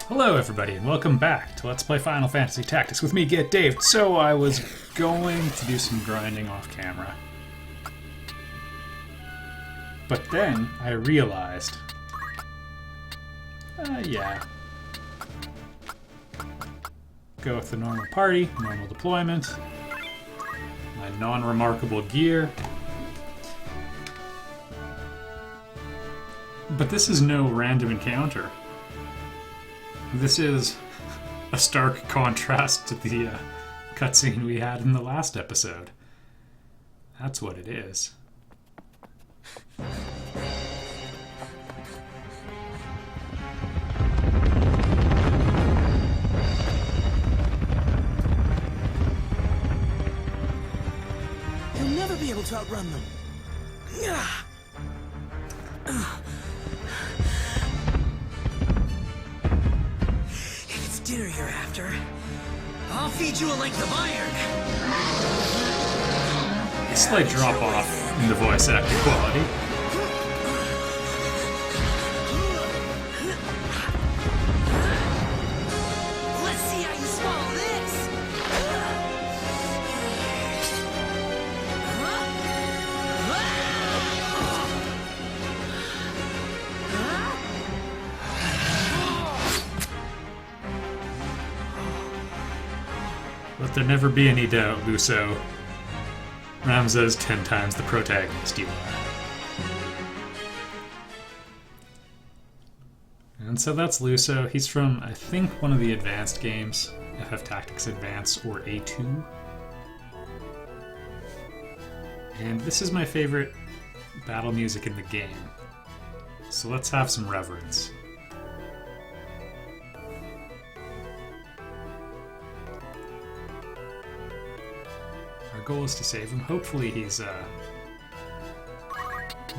Hello everybody and welcome back to Let's Play Final Fantasy Tactics with me, Get Dave. So I was going to do some grinding off camera. But then I realized, go with the normal party, normal deployment, my non-remarkable gear. But this is no random encounter. This is a stark contrast to the cutscene we had in the last episode. That's what it is. You'll never be able to outrun them. If it's dinner you're after, I'll feed you a length of iron. A slight drop off in the voice acting quality. Let's see how you swallow this. Let there never be any doubt, Luso. Ramza's 10 times the protagonist you are. And so that's Luso. He's from, I think, one of the advanced games. FF Tactics Advance or A2. And this is my favorite battle music in the game. So let's have some reverence. Our goal is to save him. Hopefully he's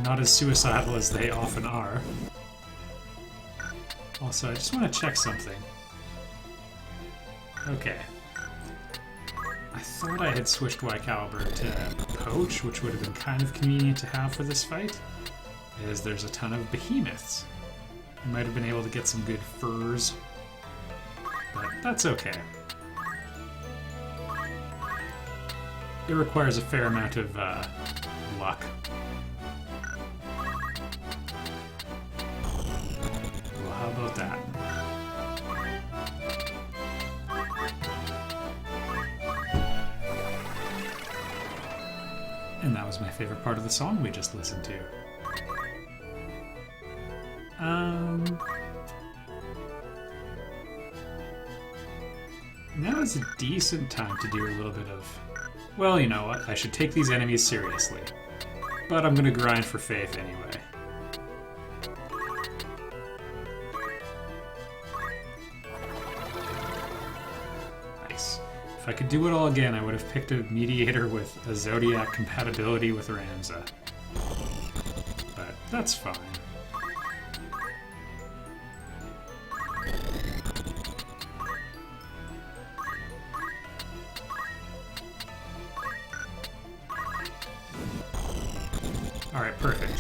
not as suicidal as they often are. Also, I just want to check something. Okay. I thought I had switched Y Caliber to Poach, which would have been kind of convenient to have for this fight, as there's a ton of Behemoths. I might have been able to get some good furs, but that's okay. It requires a fair amount of luck. Well, how about that? And that was my favorite part of the song we just listened to. Now is a decent time to do a little bit of... Well, you know what? I should take these enemies seriously. But I'm gonna grind for faith anyway. Nice. If I could do it all again, I would have picked a mediator with a Zodiac compatibility with Ramza. But that's fine. Alright, perfect.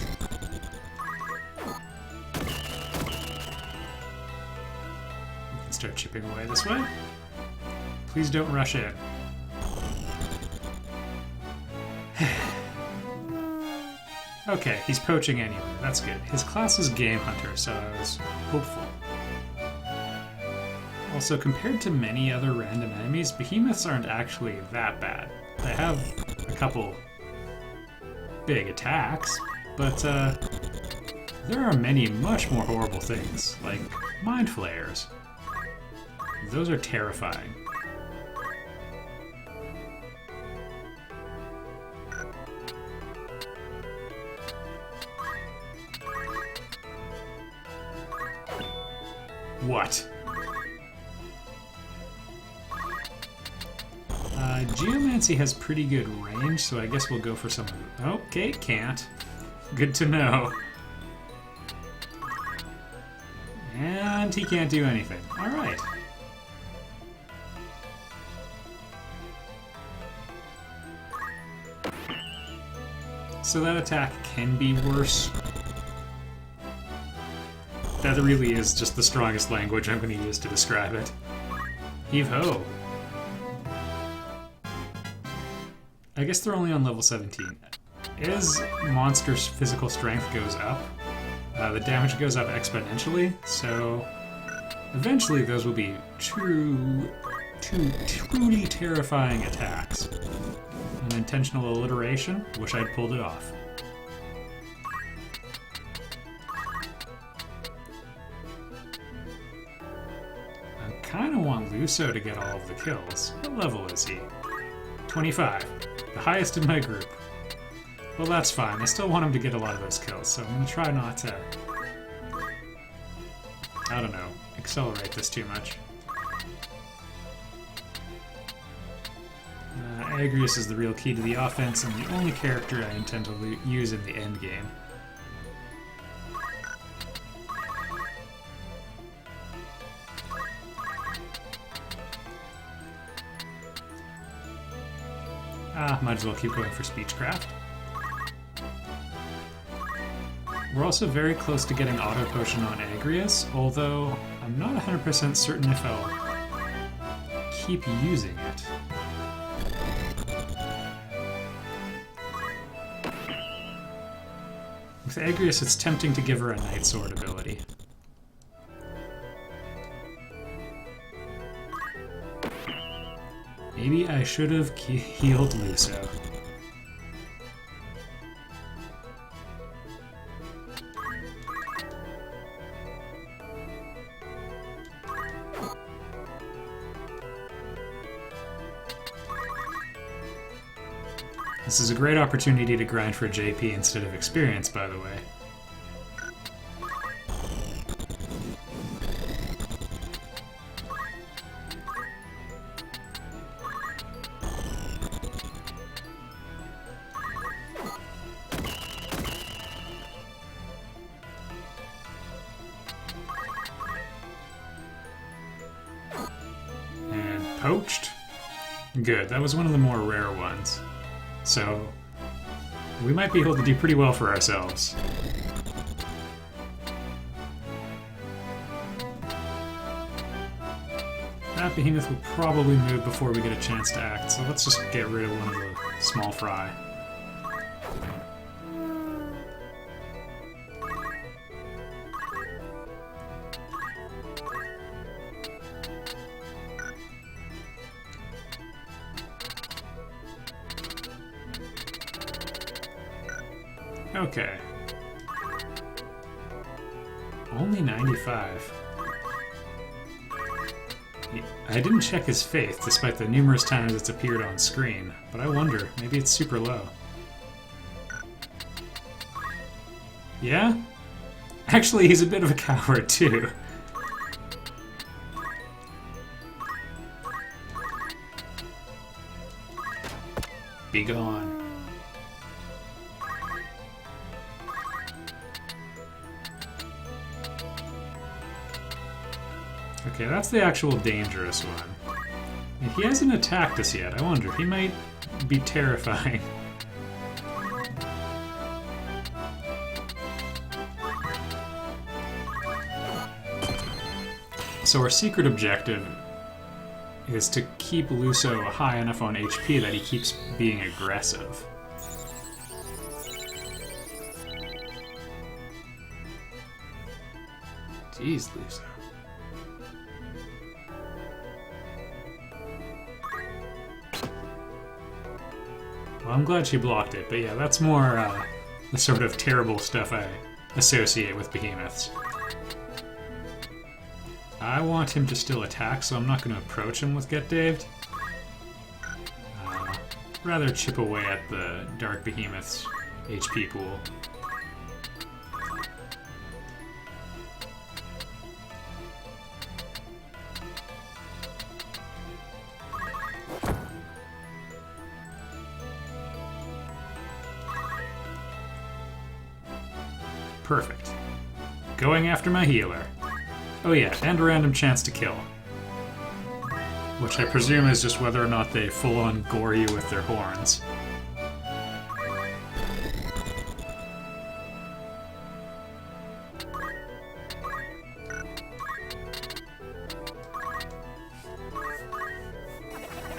We can start chipping away this way. Please don't rush in. Okay, he's poaching anyway. That's good. His class is Game Hunter, so I was hopeful. Also, compared to many other random enemies, Behemoths aren't actually that bad. They have a couple big attacks, but there are many much more horrible things, like mind flayers. Those are terrifying. What? Geomancy has pretty good range, so I guess we'll go for some... Okay, can't. Good to know. And he can't do anything. Alright. So that attack can be worse. That really is just the strongest language I'm going to use to describe it. Heave-ho. I guess they're only on level 17. As monsters' physical strength goes up, the damage goes up exponentially, so eventually those will be truly terrifying attacks. An intentional alliteration, wish I'd pulled it off. I kind of want Luso to get all of the kills. What level is he? 25. The highest in my group. Well, that's fine. I still want him to get a lot of those kills, so I'm going to try not to, I don't know, accelerate this too much. Agrius is the real key to the offense and the only character I intend to use in the end game. Might as well keep going for Speechcraft. We're also very close to getting Auto Potion on Agrius, although I'm not 100% certain if I'll keep using it. With Agrius, it's tempting to give her a Night Sword ability. Maybe I should have healed Luso. This is a great opportunity to grind for JP instead of experience, by the way. And poached. Good, that was one of the more rare ones. So, we might be able to do pretty well for ourselves. That Behemoth will probably move before we get a chance to act, so let's just get rid of one of the small fry. Okay. Only 95. I didn't check his faith, despite the numerous times it's appeared on screen, but I wonder, maybe it's super low. Yeah? Actually, he's a bit of a coward, too. Be gone. Okay, that's the actual dangerous one. If he hasn't attacked us yet, I wonder, he might be terrifying. So our secret objective is to keep Luso high enough on HP that he keeps being aggressive. Jeez, Luso. Well, I'm glad she blocked it, but yeah, that's more the sort of terrible stuff I associate with Behemoths. I want him to still attack, so I'm not going to approach him with Get Daved. Rather chip away at the Dark Behemoth's HP pool. Perfect. Going after my healer. Oh yeah, and a random chance to kill. Which I presume is just whether or not they full-on gore you with their horns.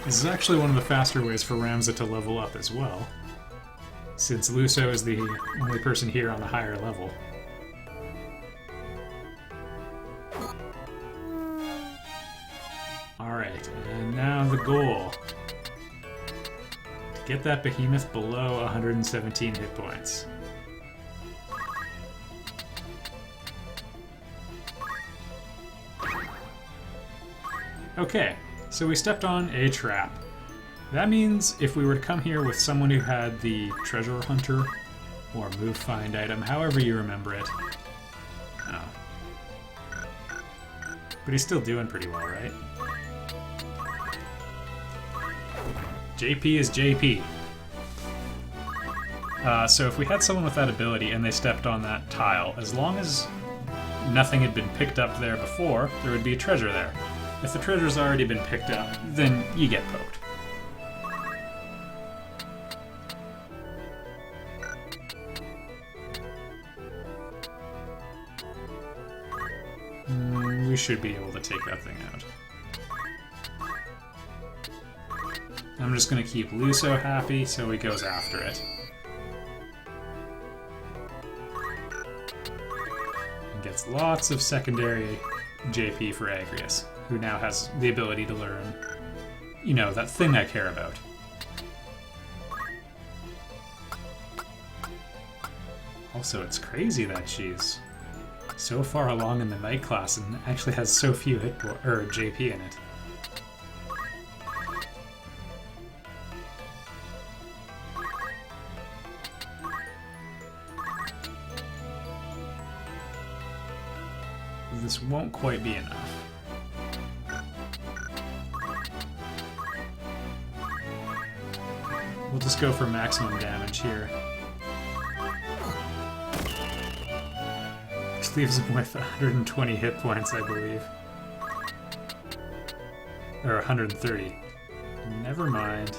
This is actually one of the faster ways for Ramza to level up as well, since Luso is the only person here on the higher level. Alright, and now the goal. To get that Behemoth below 117 hit points. Okay, so we stepped on a trap. That means if we were to come here with someone who had the Treasure Hunter or Move Find item, however you remember it. Oh. But he's still doing pretty well, right? JP is JP. So if we had someone with that ability and they stepped on that tile, as long as nothing had been picked up there before, there would be a treasure there. If the treasure's already been picked up, then you get poked. We should be able to take that thing out. I'm just going to keep Luso happy, so he goes after it. And gets lots of secondary JP for Agrius, who now has the ability to learn, you know, that thing I care about. Also, it's crazy that she's so far along in the night class and actually has so few JP in it. This won't quite be enough. We'll just go for maximum damage here. Which leaves him with 120 hit points, I believe. Or 130. Never mind.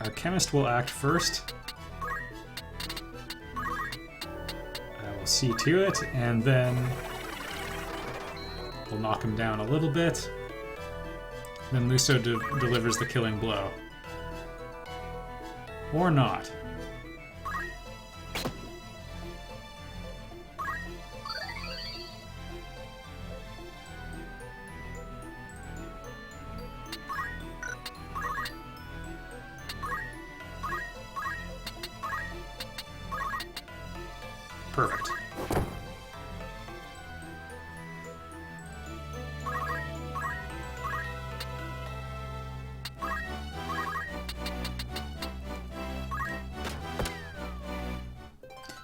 Our chemist will act first. I will see to it, and then we'll knock him down a little bit. Then Luso delivers the killing blow. Or not. Perfect.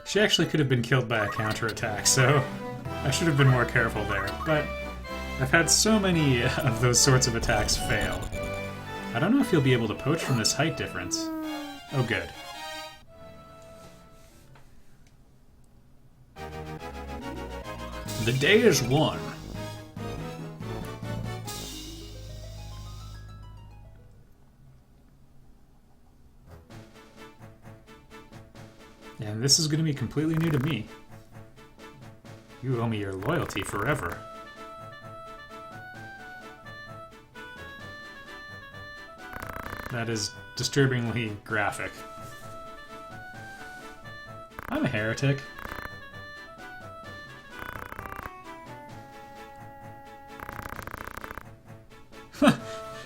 She actually could have been killed by a counterattack, so I should have been more careful there. But I've had so many of those sorts of attacks fail. I don't know if you'll be able to poach from this height difference. Oh, good. The day is won. And this is going to be completely new to me. You owe me your loyalty forever. That is disturbingly graphic. I'm a heretic.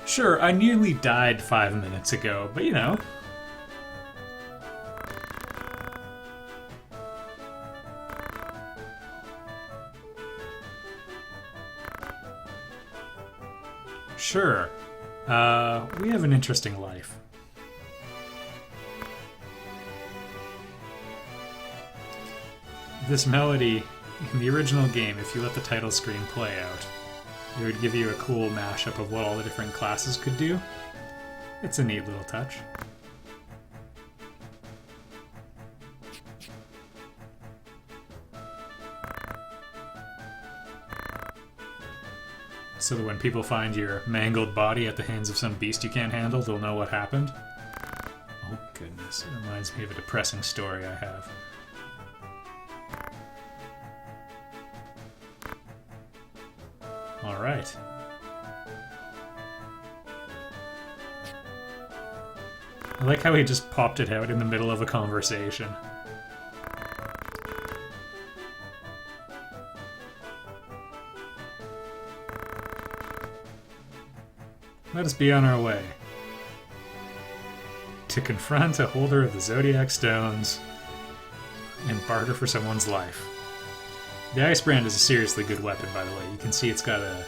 Sure, I nearly died 5 minutes ago, but you know. Sure. We have an interesting life. This melody, in the original game, if you let the title screen play out, it would give you a cool mashup of what all the different classes could do. It's a neat little touch. So that when people find your mangled body at the hands of some beast you can't handle, they'll know what happened. Oh goodness, it reminds me of a depressing story I have. Alright. I like how he just popped it out in the middle of a conversation. Let us be on our way. To confront a holder of the Zodiac Stones and barter for someone's life. The Ice Brand is a seriously good weapon, by the way. You can see it's got a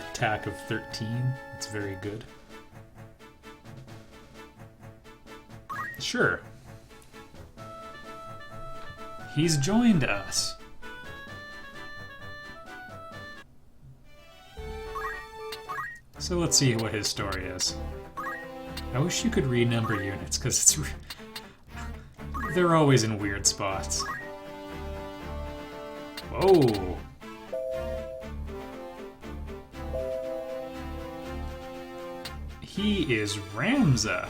attack of 13. It's very good. Sure. He's joined us. So let's see what his story is. I wish you could renumber units, because it's they're always in weird spots. Whoa! He is Ramza.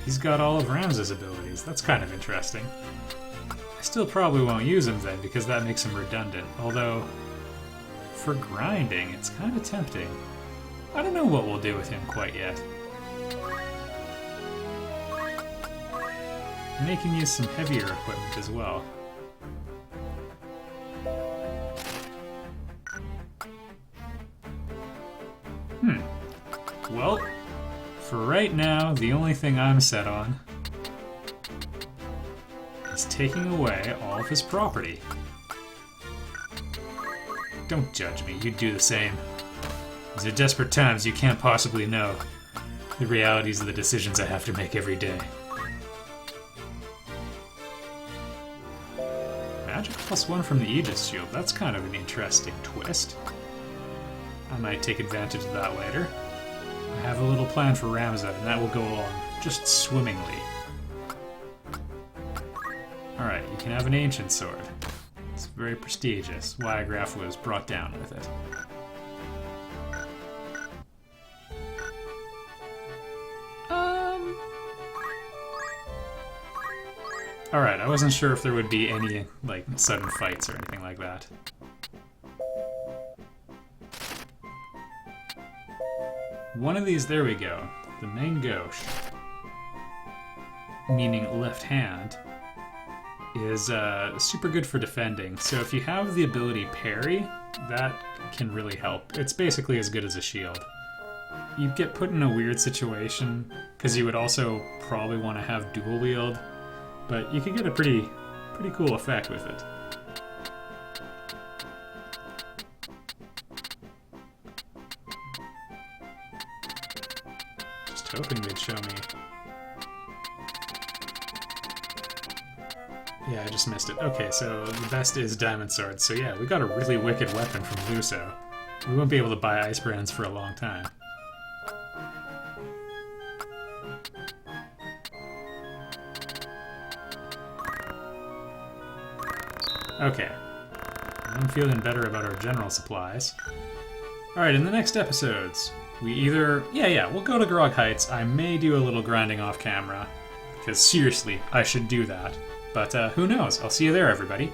He's got all of Ramza's abilities. That's kind of interesting. I still probably won't use him then, because that makes him redundant. Although, for grinding, it's kind of tempting. I don't know what we'll do with him quite yet. And they can use some heavier equipment as well. Well, for right now, the only thing I'm set on is taking away all of his property. Don't judge me, you'd do the same. These are desperate times, you can't possibly know the realities of the decisions I have to make every day. Magic +1 from the Aegis Shield, that's kind of an interesting twist. I might take advantage of that later. I have a little plan for Ramza, and that will go along just swimmingly. Alright, you can have an ancient sword. It's very prestigious. Wiograph was brought down with it. Alright, I wasn't sure if there would be any, like, sudden fights or anything like that. One of these, there we go. The main gauche, meaning left hand, is super good for defending. So if you have the ability parry, that can really help. It's basically as good as a shield. You get put in a weird situation, because you would also probably want to have dual wield, but you could get a pretty cool effect with it. Hoping they'd show me. Yeah, I just missed it. Okay, so the best is Diamond Swords. So yeah, we got a really wicked weapon from Luso. We won't be able to buy Ice Brands for a long time. Okay. I'm feeling better about our general supplies. Alright, in the next episodes, we either... Yeah, we'll go to Grog Heights. I may do a little grinding off camera, because seriously, I should do that. But who knows? I'll see you there, everybody.